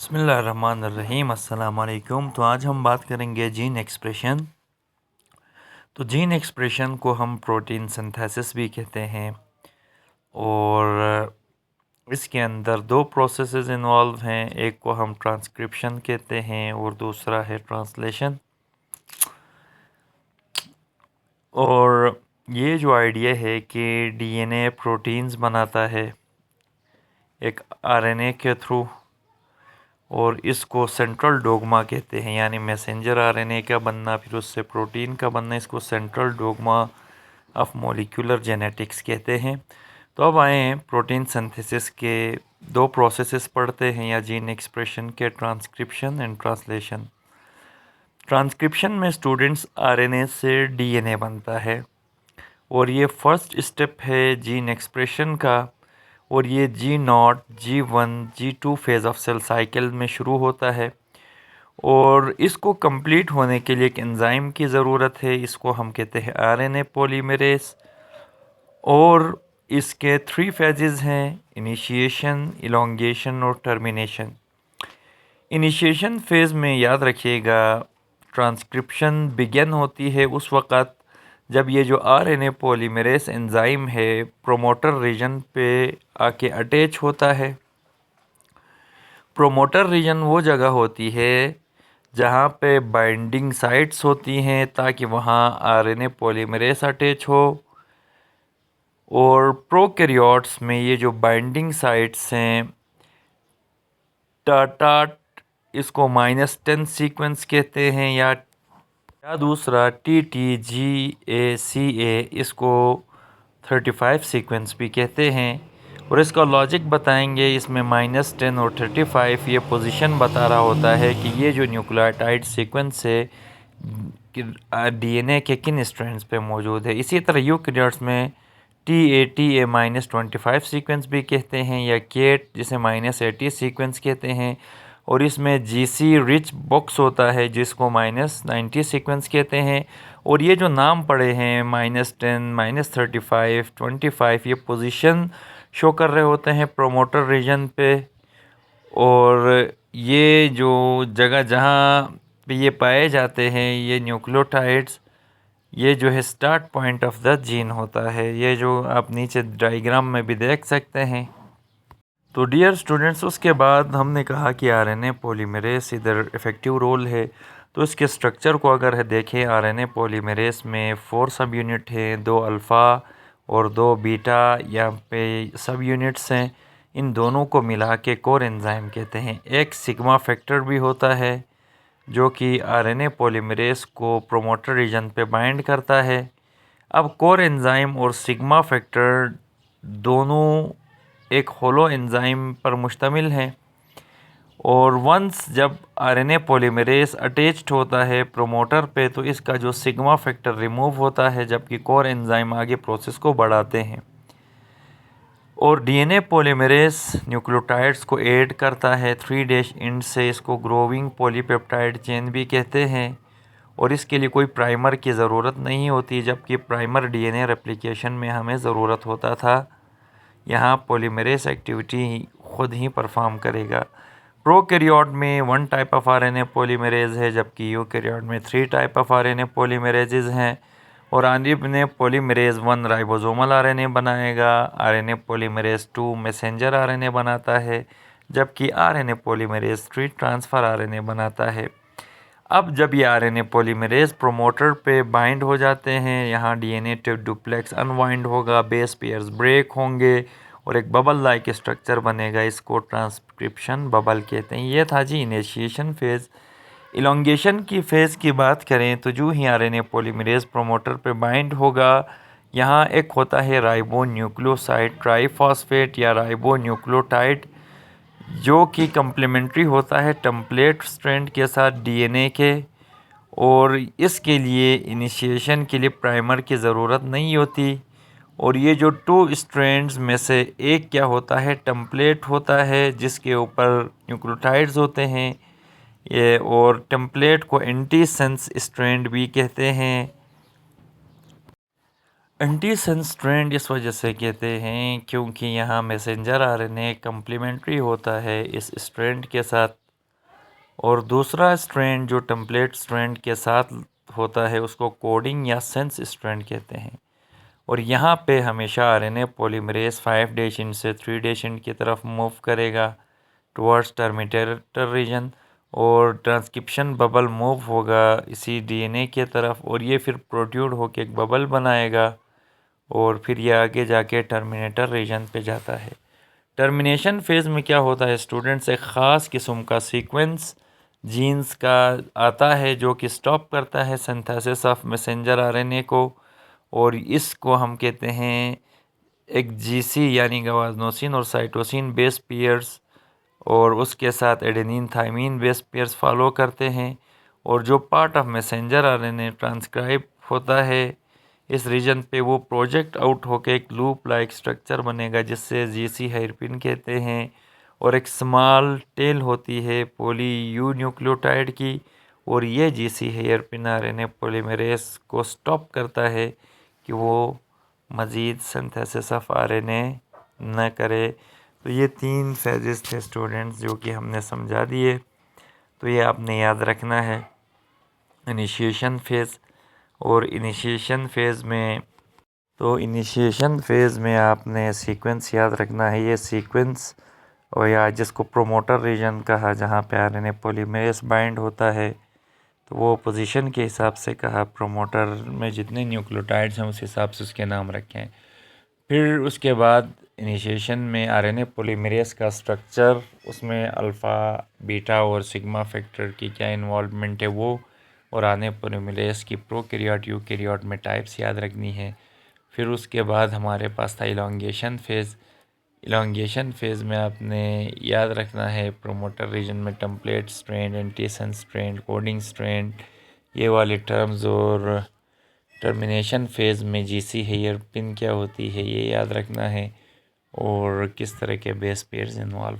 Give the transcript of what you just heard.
बिस्मिल्लाहिर्रहमानिर्रहीम अस्सलाम वालेकुम। तो आज हम बात करेंगे जीन एक्सप्रेशन। तो जीन एक्सप्रेशन को हम प्रोटीन सिंथेसिस भी कहते हैं और इसके अंदर दो प्रोसेसेस इन्वॉल्व हैं। एक को हम ट्रांसक्रिप्शन कहते हैं और दूसरा है ट्रांसलेशन। और ये जो आइडिया है कि डीएनए प्रोटीन्स बनाता है एक आरएनए के थ्रू, और इसको सेंट्रल डोग्मा कहते हैं, यानी मैसेंजर आरएनए का बनना फिर उससे प्रोटीन का बनना, इसको central dogma of molecular genetics कहते हैं। तो अब आए प्रोटीन सिंथेसिस के दो प्रोसेसेस पढ़ते हैं, या जीन एक्सप्रेशन के, ट्रांसक्रिप्शन एंड ट्रांसलेशन। ट्रांसक्रिप्शन में स्टूडेंट्स आरएनए से डीएनए बनता है और ये फर्स्ट स्टेप है जीन एक्सप्रेशन का, और ये G0, G1, G2 phase of cell cycle में शुरू होता है। और इसको कंप्लीट होने के लिए एक एंजाइम की ज़रूरत है, इसको हम कहते हैं आरएनए पॉलीमरेज। और इसके 3 फेजेस हैं: इनिशिएशन, इलोंगेशन और टर्मिनेशन। इनिशिएशन फेज़ में याद रखिएगा ट्रांसक्रिप्शन बिगिन होती है उस वक़्त जब ये जो आरएनए पॉलीमरेज एंजाइम है प्रोमोटर रीजन पे आके अटैच होता है। प्रोमोटर रीजन वो जगह होती है जहाँ पे बाइंडिंग साइट्स होती हैं ताकि वहाँ आरएनए पॉलीमरेज अटैच हो। और प्रोकैरियोट्स में ये जो बाइंडिंग साइट्स हैं टाटाट, इसको -10 सीक्वेंस कहते हैं, या दूसरा TTGACA, इसको 35 सीक्वेंस भी कहते हैं। और इसका लॉजिक बताएंगे। इसमें -10 और 35 ये पोजीशन बता रहा होता है कि ये जो न्यूक्लियोटाइड सीक्वेंस है डीएनए के किन स्ट्रैंड्स पे मौजूद है। इसी तरह यूकैरियोट्स में TATA -25 सीक्वेंस भी कहते हैं, या केट जिसे -80 सीक्वेंस कहते हैं। और इसमें GC रिच बॉक्स होता है जिसको -90 सीक्वेंस कहते हैं। और ये जो नाम पड़े हैं -10, -35, 25, ये पोजीशन शो कर रहे होते हैं प्रोमोटर रीजन पे। और ये जो जगह जहाँ पे ये पाए जाते हैं ये न्यूक्लियोटाइड्स, ये जो है start point of the gene होता है, ये जो आप नीचे डायग्राम में भी देख सकते हैं। तो डियर स्टूडेंट्स, उसके बाद हमने कहा कि आरएनए पॉलीमरेज इधर इफ़ेक्टिव रोल है। तो इसके स्ट्रक्चर को अगर देखें, आरएनए पॉलीमरेज में 4 सब यूनिट हैं, 2 अल्फ़ा और 2 बीटा यहाँ पे सब यूनिट्स हैं। इन दोनों को मिला के कोर एंजाइम कहते हैं। एक सिग्मा फैक्टर भी होता है जो कि आरएनए पॉलीमरेज को प्रोमोटर रीजन पे बाइंड करता है। अब कोर एंजाइम और सिग्मा फैक्टर दोनों एक होलो एंजाइम पर मुश्तमिल हैं। और वंस जब आरएनए पॉलीमरेज अटैच्ड होता है प्रोमोटर पे तो इसका जो सिग्मा फैक्टर रिमूव होता है, जबकि कोर एंजाइम आगे प्रोसेस को बढ़ाते हैं। और डीएनए पॉलीमरेज न्यूक्लियोटाइड्स को ऐड करता है 3' एंड से, इसको ग्रोविंग पॉलीपेप्टाइड चेन भी कहते हैं। और इसके लिए कोई प्राइमर की ज़रूरत नहीं होती, जबकि प्राइमर डीएनए रेप्लिकेशन में हमें ज़रूरत होता था। यहाँ पॉलीमरेज एक्टिविटी खुद ही परफॉर्म करेगा। प्रोकैरियोट में 1 टाइप ऑफ आरएनए पॉलीमरेज है, जबकि यूकैरियोट में 3 टाइप ऑफ आरएनए पॉलीमरेजेस हैं। और आरएनए पॉलीमरेज 1 राइबोसोमल आरएनए बनाएगा, आरएनए पॉलीमरेज 2 मैसेंजर आरएनए बनाता है, जबकि आरएनए पॉलीमरेज 3 ट्रांसफ़र आरएनए बनाता है। अब जब ये आरएनए पॉलीमरेज प्रोमोटर पे बाइंड हो जाते हैं, यहाँ डीएनए डुप्लेक्स अनवाइंड होगा, बेस पेयर्स ब्रेक होंगे और एक बबल लाइक स्ट्रक्चर बनेगा। इसको ट्रांसक्रिप्शन बबल कहते हैं। ये था जी इनिशिएशन फेज़। इलोंगेशन की फ़ेज़ की बात करें तो जो ही आरएनए पॉलीमरेज प्रोमोटर पे बाइंड होगा, यहाँ एक होता है राइबो न्यूक्लियोसाइड ट्राइफॉस्फेट या राइबो न्यूक्लियोटाइड, जो कि कम्प्लीमेंट्री होता है टेम्पलेट स्ट्रैंड के साथ डीएनए के। और इसके लिए इनिशिएशन के लिए प्राइमर की ज़रूरत नहीं होती। और ये जो 2 स्ट्रैंड्स में से एक क्या होता है, टेम्पलेट होता है जिसके ऊपर न्यूक्लियोटाइड्स होते हैं ये। और टेम्पलेट को एंटीसेंस स्ट्रैंड भी कहते हैं। एंटीसेंस स्ट्रैंड इस वजह से कहते हैं क्योंकि यहाँ मैसेंजर आरएनए कम्प्लीमेंट्री होता है इस स्ट्रैंड के साथ। और दूसरा स्ट्रैंड जो टेम्पलेट स्ट्रैंड के साथ होता है उसको कोडिंग या सेंस स्ट्रैंड कहते हैं। और यहाँ पे हमेशा आरएनए पॉलीमरेज 5' एंड से 3' एंड की तरफ मूव करेगा टुवर्ड्स टर्मिनेटर रीजन, और ट्रांसक्रिप्शन बबल मूव होगा इसी डीएनए के तरफ, और ये फिर प्रोट्रूड होकर एक बबल बनाएगा और फिर ये आगे जाके टर्मिनेटर रीजन पे जाता है। टर्मिनेशन फेज़ में क्या होता है स्टूडेंट्स, एक ख़ास किस्म का सीक्वेंस जीन्स का आता है जो कि स्टॉप करता है सिंथेसिस ऑफ मैसेंजर आरएनए को, और इसको हम कहते हैं एक जीसी यानी गवानोसिन और साइटोसिन बेस पेयर्स, और उसके साथ adenine thymine base pairs follow करते हैं। और जो part of messenger RNA transcribe होता है इस रीजन पे, वो प्रोजेक्ट आउट होके एक लूप लाइक स्ट्रक्चर बनेगा जिससे जीसी हेयरपिन कहते हैं। और एक स्मॉल टेल होती है पॉली यू न्यूक्लियोटाइड की, और ये जीसी हेयरपिन आरएनए पॉलीमरेज को स्टॉप करता है कि वो मज़ीद सिंथेसिस ऑफ आरएनए न करे। तो ये 3 फेजेस थे स्टूडेंट्स जो कि हमने समझा दिए, तो ये आपने याद रखना है। इनिशिएशन फेज़, और इनिशिएशन फेज़ में आपने सीक्वेंस याद रखना है। ये सीक्वेंस और या जिसको प्रोमोटर रीजन कहा जहाँ पे आरएनए पॉलीमरेज बाइंड होता है, तो वो पोजीशन के हिसाब से कहा, प्रोमोटर में जितने न्यूक्लियोटाइड्स हैं उस हिसाब से उसके नाम रखें। फिर उसके बाद इनिशिएशन में आरएनए पॉलीमरेज का स्ट्रक्चर, उसमें अल्फ़ा बीटा और सिग्मा फैक्टर की क्या इन्वॉल्वमेंट है वो, और आरएनए पॉलीमरेज की प्रोकैरियोट यूकैरियोट में टाइप्स याद रखनी है। फिर उसके बाद हमारे पास था इलॉन्गेशन फेज़। इलॉन्गेशन फेज़ में आपने याद रखना है प्रोमोटर रीजन में template strand, antisense strand, coding strand, ये वाले टर्म्स, और टर्मिनेशन फेज़ में जीसी हेयर पिन क्या होती है ये याद रखना है, और किस तरह के बेस पेयर्स इन्वॉल्व